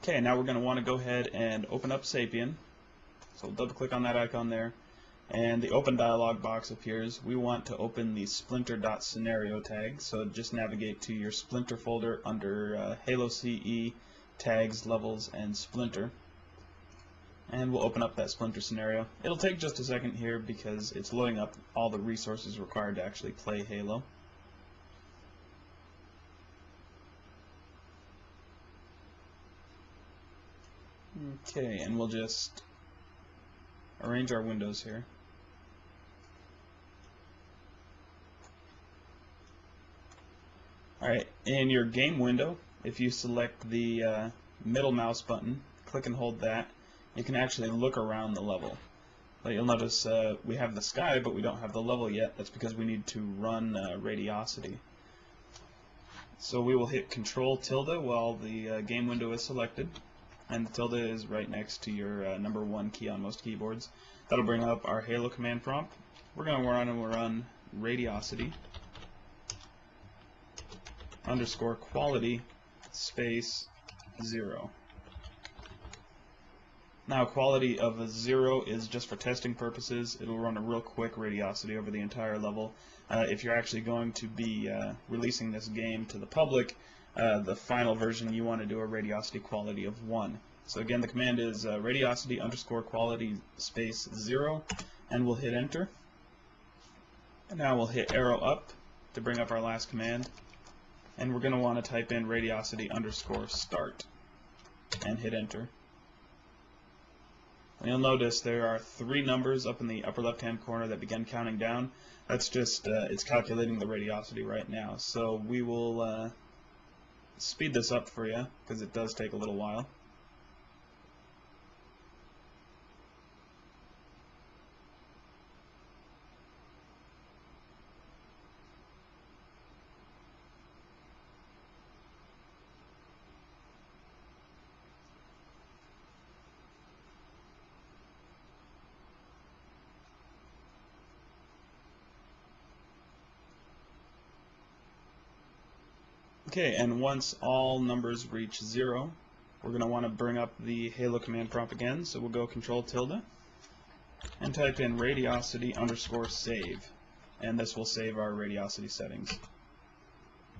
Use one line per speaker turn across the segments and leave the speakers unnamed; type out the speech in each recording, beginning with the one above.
Okay, now we're going to want to go ahead and open up Sapien. So we'll double click on that icon there, and the open dialog box appears. We want to open the splinter.scenario tag, so just navigate to your Splinter folder under Halo CE, tags, levels, and Splinter. And we'll open up that Splinter scenario. It'll take just a second here because it's loading up all the resources required to actually play Halo. Okay, and we'll just arrange our windows here. Alright, in your game window, if you select the middle mouse button, click and hold that, you can actually look around the level. But you'll notice we have the sky, but we don't have the level yet. That's because we need to run radiosity. So we will hit Control tilde while the game window is selected, and the tilde is right next to your #1 key on most keyboards. That'll bring up our Halo command prompt. We're going to run radiosity underscore quality space 0. Now, quality of a 0 is just for testing purposes. It'll run a real quick radiosity over the entire level. If you're actually going to be releasing this game to the public, the final version, you want to do a radiosity quality of 1. So again, the command is radiosity underscore quality space 0, and we'll hit enter. And now we'll hit arrow up to bring up our last command, and we're going to want to type in radiosity underscore start and hit enter. And you'll notice there are 3 numbers up in the upper left hand corner that begin counting down. That's just it's calculating the radiosity right now. So we will speed this up for you because it does take a little while. Okay, and once all numbers reach 0, we're going to want to bring up the Halo command prompt again. So we'll go Control tilde and type in radiosity underscore save, and this will save our radiosity settings.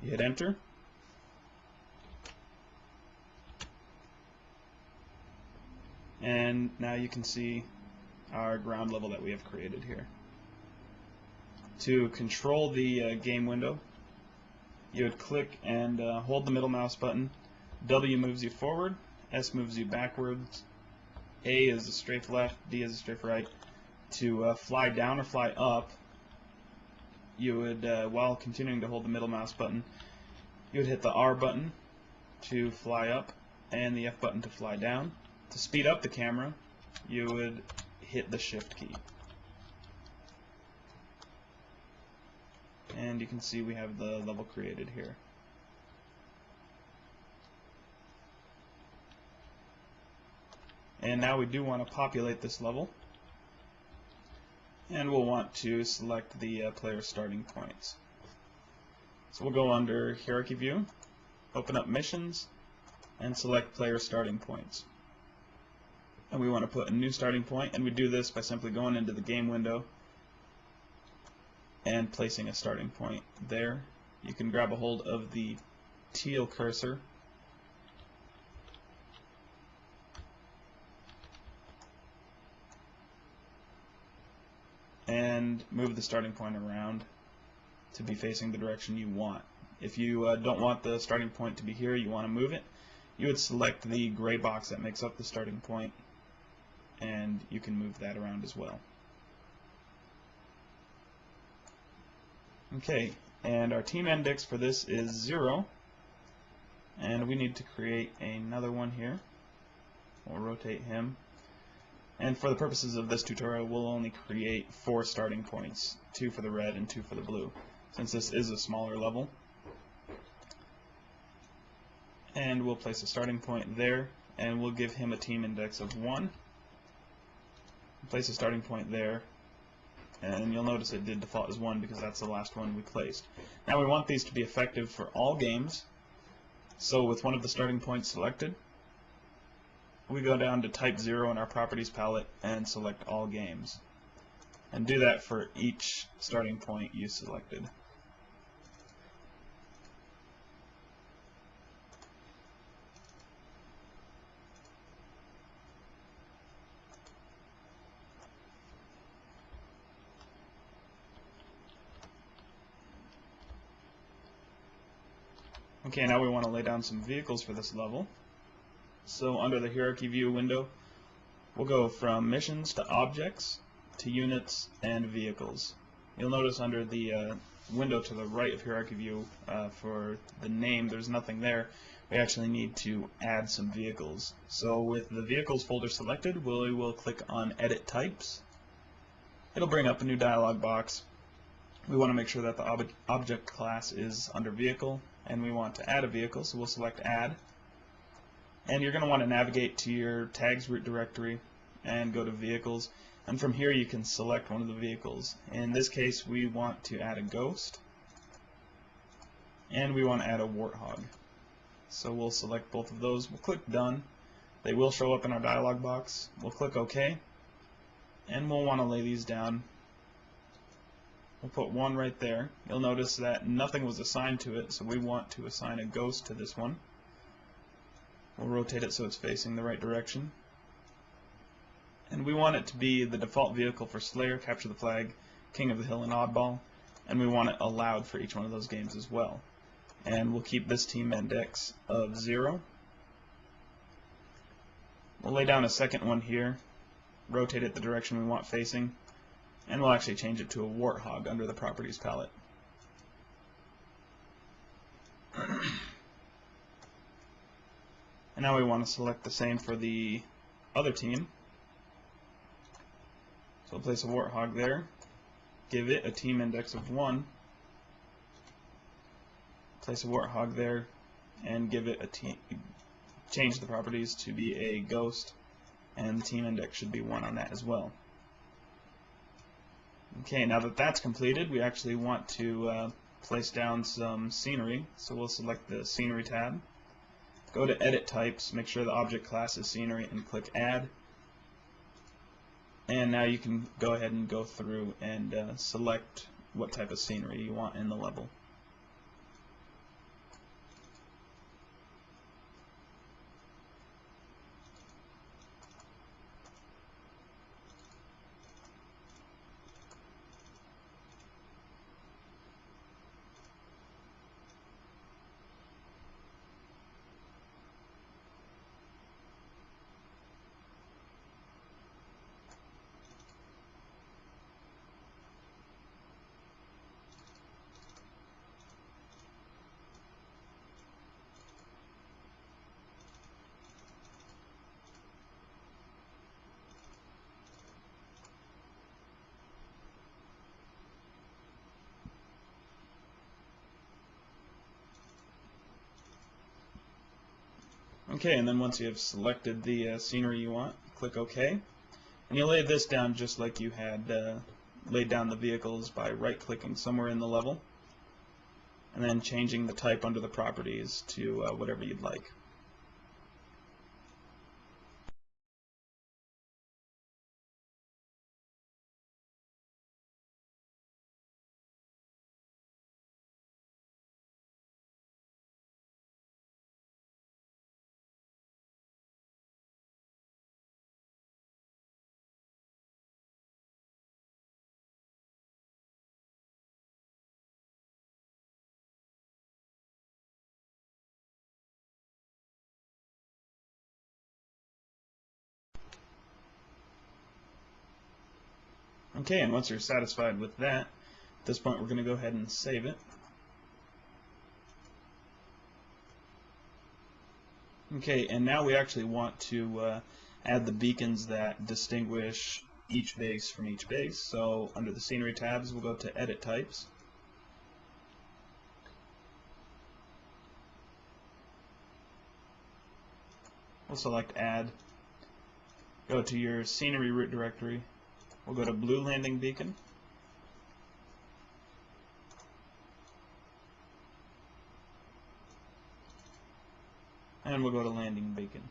You hit enter, and now you can see our ground level that we have created here. To control the game window, you would click and hold the middle mouse button. W moves you forward, S moves you backwards, A is a strafe left, D is a strafe right. To fly down or fly up, you would, while continuing to hold the middle mouse button, you would hit the R button to fly up and the F button to fly down. To speed up the camera, you would hit the Shift key. And you can see we have the level created here. And now we do want to populate this level, and we'll want to select the player starting points. So we'll go under Hierarchy View, open up Missions, and select Player Starting Points. And we want to put a new starting point, and we do this by simply going into the game window and placing a starting point there. You can grab a hold of the teal cursor and move the starting point around to be facing the direction you want. If you don't want the starting point to be here, you want to move it, you would select the gray box that makes up the starting point, and you can move that around as well. Okay, and our team index for this is 0, and we need to create another one here. We'll rotate him, and for the purposes of this tutorial, we'll only create 4 starting points, 2 for the red and 2 for the blue, since this is a smaller level. And we'll place a starting point there, and we'll give him a team index of 1. Place a starting point there, and you'll notice it did default as 1 because that's the last one we placed. Now we want these to be effective for all games, so with one of the starting points selected, we go down to type 0 in our properties palette and select all games. And do that for each starting point you selected. Okay, now we want to lay down some vehicles for this level. So under the hierarchy view window, we'll go from missions to objects to units and vehicles. You'll notice under the window to the right of hierarchy view for the name, there's nothing there. We actually need to add some vehicles. So with the vehicles folder selected, we will click on edit types. It'll bring up a new dialog box. We want to make sure that the object class is under vehicle, and we want to add a vehicle, so we'll select add. And you're going to want to navigate to your tags root directory and go to vehicles, and from here you can select one of the vehicles. In this case we want to add a ghost, and we want to add a warthog. So we'll select both of those. We'll click done. They will show up in our dialog box. We'll click OK, and we'll want to lay these down. We'll put one right there. You'll notice that nothing was assigned to it, so we want to assign a ghost to this one. We'll rotate it so it's facing the right direction. And we want it to be the default vehicle for Slayer, Capture the Flag, King of the Hill, and Oddball. And we want it allowed for each one of those games as well. And we'll keep this team index of 0. We'll lay down a second one here, rotate it the direction we want facing, and we'll actually change it to a warthog under the properties palette. And now we want to select the same for the other team. So we'll place a warthog there, give it a team index of 1, place a warthog there, and give it a team. Change the properties to be a ghost, and the team index should be 1 on that as well. Okay, now that that's completed, we actually want to place down some scenery. So we'll select the scenery tab, go to edit types, make sure the object class is scenery, and click add. And now you can go ahead and go through and select what type of scenery you want in the level. Okay, and then once you have selected the scenery you want, click OK. And you lay this down just like you had laid down the vehicles by right-clicking somewhere in the level, and then changing the type under the properties to whatever you'd like. Okay, and once you're satisfied with that, at this point we're going to go ahead and save it. Okay, and now we actually want to add the beacons that distinguish each base from each base. So under the scenery tabs, we'll go to edit types. We'll select add. Go to your scenery root directory. We'll go to blue landing beacon. And we'll go to landing beacon.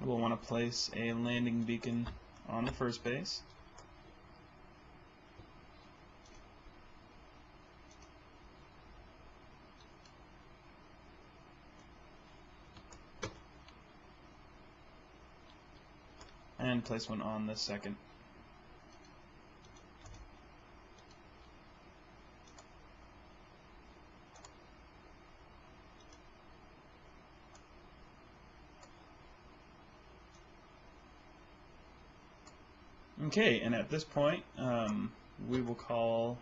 we'll want to place a landing beacon on the first base. And place one on the second. Okay, and at this point, we will call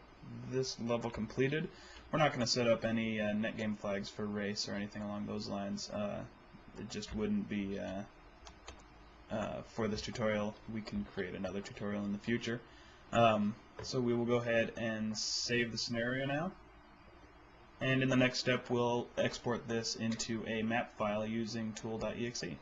this level completed. We're not going to set up any net game flags for race or anything along those lines. It just wouldn't be for this tutorial. We can create another tutorial in the future. So we will go ahead and save the scenario now. And in the next step, we'll export this into a map file using tool.exe.